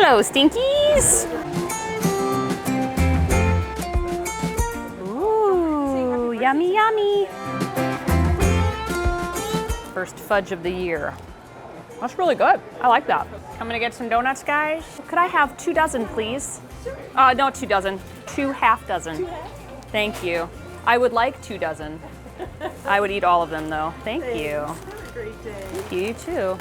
Hello, Stinkies. Ooh, yummy, yummy. First fudge of the year. That's really good. I like that. I'm gonna get some donuts, guys. Could I have 2 dozen, please? No, 2 dozen. 2 half dozen. Thank you. I would like 2 dozen. I would eat all of them, though. Thank you. Have a great day. Thank you, you too.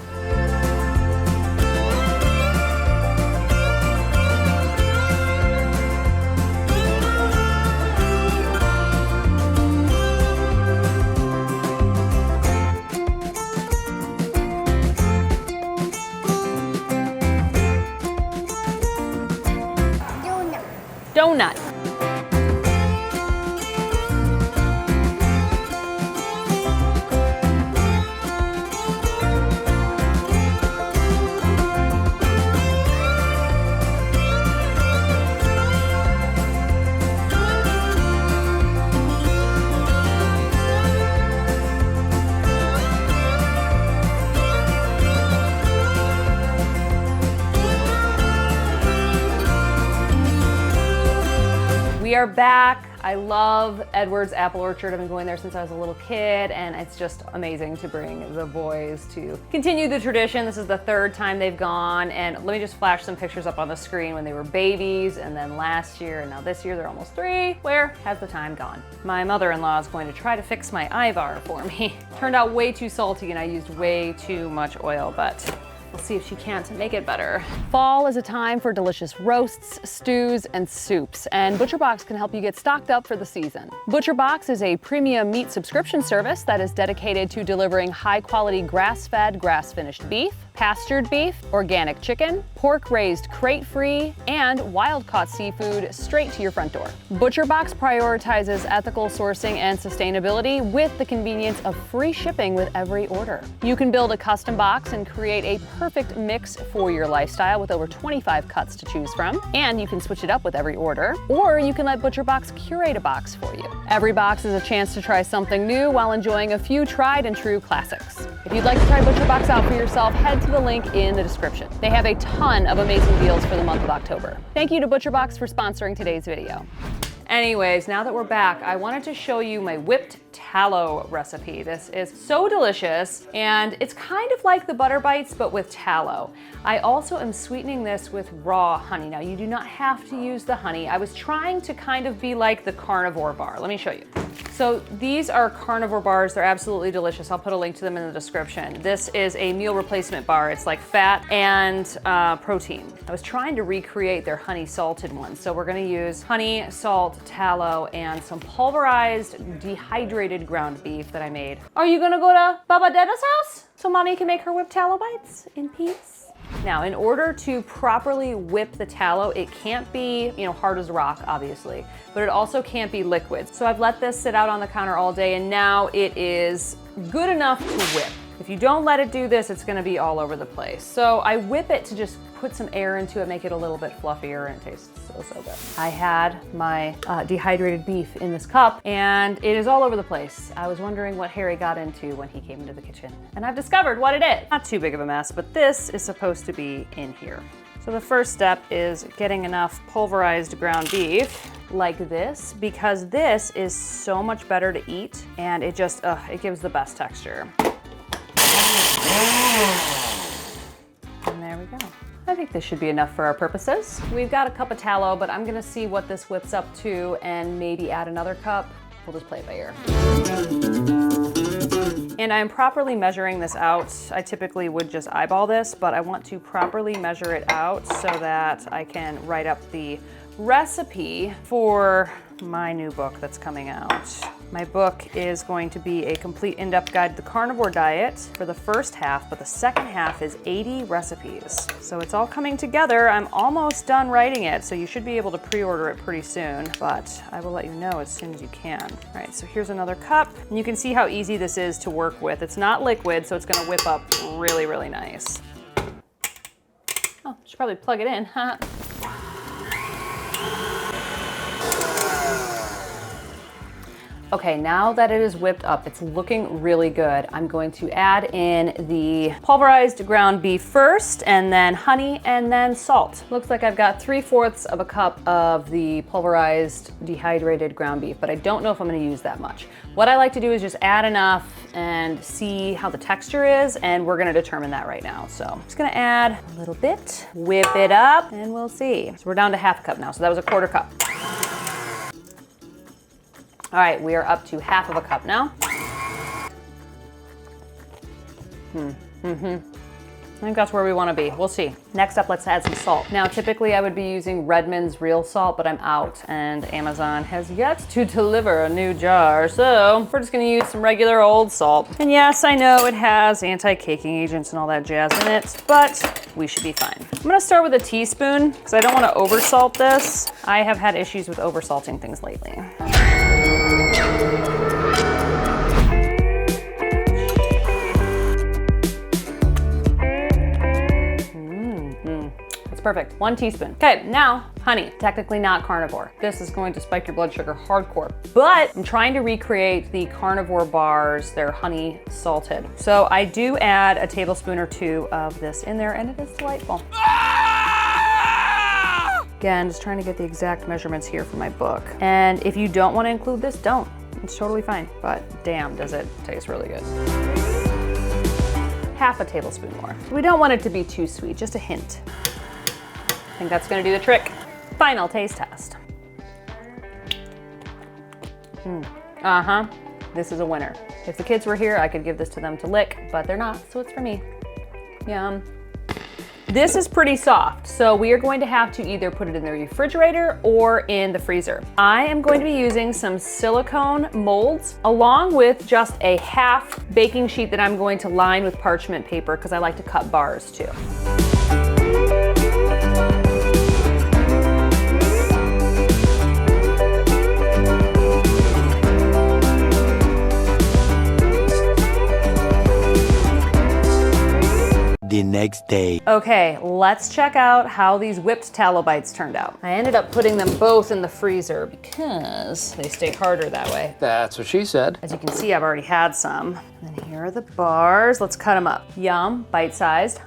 Donut. We are back. I love Edward's Apple Orchard. I've been going there since I was a little kid, and it's just amazing to bring the boys to continue the tradition. This is the 3rd time they've gone, and let me just flash some pictures up on the screen when they were babies, and then last year, and now this year they're almost 3. Where has the time gone? My mother-in-law is going to try to fix my Ivar for me. Turned out way too salty, and I used way too much oil, but we'll see if she can't make it better. Fall is a time for delicious roasts, stews, and soups, and ButcherBox can help you get stocked up for the season. ButcherBox is a premium meat subscription service that is dedicated to delivering high-quality grass-fed, grass-finished beef, pastured beef, organic chicken, pork raised crate-free, and wild-caught seafood straight to your front door. ButcherBox prioritizes ethical sourcing and sustainability with the convenience of free shipping with every order. You can build a custom box and create a perfect mix for your lifestyle with over 25 cuts to choose from, and you can switch it up with every order, or you can let ButcherBox curate a box for you. Every box is a chance to try something new while enjoying a few tried and true classics. If you'd like to try ButcherBox out for yourself, head to the link in the description. They have a ton of amazing deals for the month of October. Thank you to ButcherBox for sponsoring today's video. Anyways, now that we're back, I wanted to show you my whipped tallow recipe. This is so delicious, and it's kind of like the butter bites, but with tallow. I also am sweetening this with raw honey. Now, you do not have to use the honey. I was trying to kind of be like the Carnivore Bar. Let me show you. So these are Carnivore bars. They're absolutely delicious. I'll put a link to them in the description. This is a meal replacement bar. It's like fat and protein. I was trying to recreate their honey salted ones. So we're gonna use honey, salt, tallow, and some pulverized dehydrated ground beef that I made. Are you gonna go to Baba Dada's house so mommy can make her whipped tallow bites in peace? Now, in order to properly whip the tallow, it can't be, hard as rock, obviously, but it also can't be liquid. So I've let this sit out on the counter all day, and now it is good enough to whip. If you don't let it do this, it's gonna be all over the place. So I whip it to just put some air into it, make it a little bit fluffier, and it tastes so good. I had my dehydrated beef in this cup, and it is all over the place. I was wondering what Harry got into when he came into the kitchen, and I've discovered what it is. Not too big of a mess, but this is supposed to be in here. So the first step is getting enough pulverized ground beef like this, because this is so much better to eat, and it just, it gives the best texture. And there we go. I think this should be enough for our purposes. We've got a cup of tallow, but I'm gonna see what this whips up to and maybe add another cup. We'll just play it by ear. And I'm properly measuring this out. I typically would just eyeball this, but I want to properly measure it out so that I can write up the recipe for my new book that's coming out. My book is going to be a complete in-depth guide to the carnivore diet for the first half, but the second half is 80 recipes. So it's all coming together. I'm almost done writing it, so you should be able to pre-order it pretty soon, but I will let you know as soon as you can. All right, so here's another cup, and you can see how easy this is to work with. It's not liquid, so it's gonna whip up really, really nice. Oh, should probably plug it in, huh? Okay, now that it is whipped up, it's looking really good. I'm going to add in the pulverized ground beef first, and then honey, and then salt. Looks like I've got 3/4 of a cup of the pulverized dehydrated ground beef, but I don't know if I'm gonna use that much. What I like to do is just add enough and see how the texture is, and we're gonna determine that right now. So I'm just gonna add a little bit, whip it up, and we'll see. So we're down to 1/2 cup now, so that was 1/4 cup. All right, we are up to 1/2 cup now. I think that's where we want to be. We'll see. Next up, let's add some salt. Now, typically I would be using Redmond's real salt, but I'm out and Amazon has yet to deliver a new jar. So we're just gonna use some regular old salt. And yes, I know it has anti-caking agents and all that jazz in it, but we should be fine. I'm gonna start with a teaspoon because I don't want to oversalt this. I have had issues with oversalting things lately. Perfect, 1 teaspoon. Okay, now honey, technically not carnivore. This is going to spike your blood sugar hardcore, but I'm trying to recreate the Carnivore Bars. They're honey salted. So I do add a tablespoon or 2 of this in there, and it is delightful. Again, just trying to get the exact measurements here for my book. And if you don't want to include this, don't. It's totally fine, but damn, does it taste really good. 1/2 tablespoon more. We don't want it to be too sweet, just a hint. I think that's gonna do the trick. Final taste test. This is a winner. If the kids were here, I could give this to them to lick, but they're not, so it's for me. Yum. This is pretty soft, so we are going to have to either put it in the refrigerator or in the freezer. I am going to be using some silicone molds along with just a 1/2 baking sheet that I'm going to line with parchment paper because I like to cut bars too. The next day. Okay, let's check out how these whipped tallow bites turned out. I ended up putting them both in the freezer because they stay harder that way. That's what she said. As you can see, I've already had some. And here are the bars. Let's cut them up. Yum, bite-sized.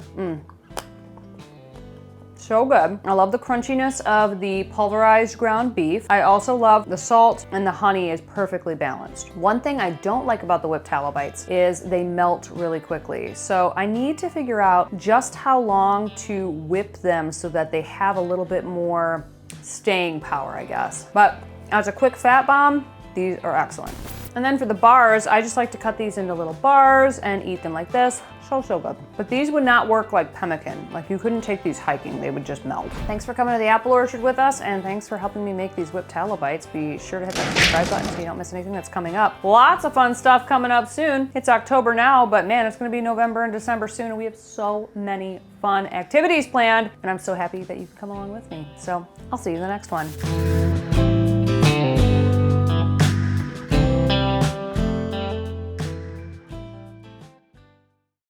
So good. I love the crunchiness of the pulverized ground beef. I also love the salt, and the honey is perfectly balanced. One thing I don't like about the whipped tallow bites is they melt really quickly. So I need to figure out just how long to whip them so that they have a little bit more staying power, I guess. But as a quick fat bomb, these are excellent. And then for the bars, I just like to cut these into little bars and eat them like this. So good. But these would not work like pemmican. Like you couldn't take these hiking, they would just melt. Thanks for coming to the apple orchard with us, and thanks for helping me make these whipped tallow bites. Be sure to hit that subscribe button so you don't miss anything that's coming up. Lots of fun stuff coming up soon. It's October now, but man, it's gonna be November and December soon, and we have so many fun activities planned, and I'm so happy that you can come along with me. So I'll see you in the next one.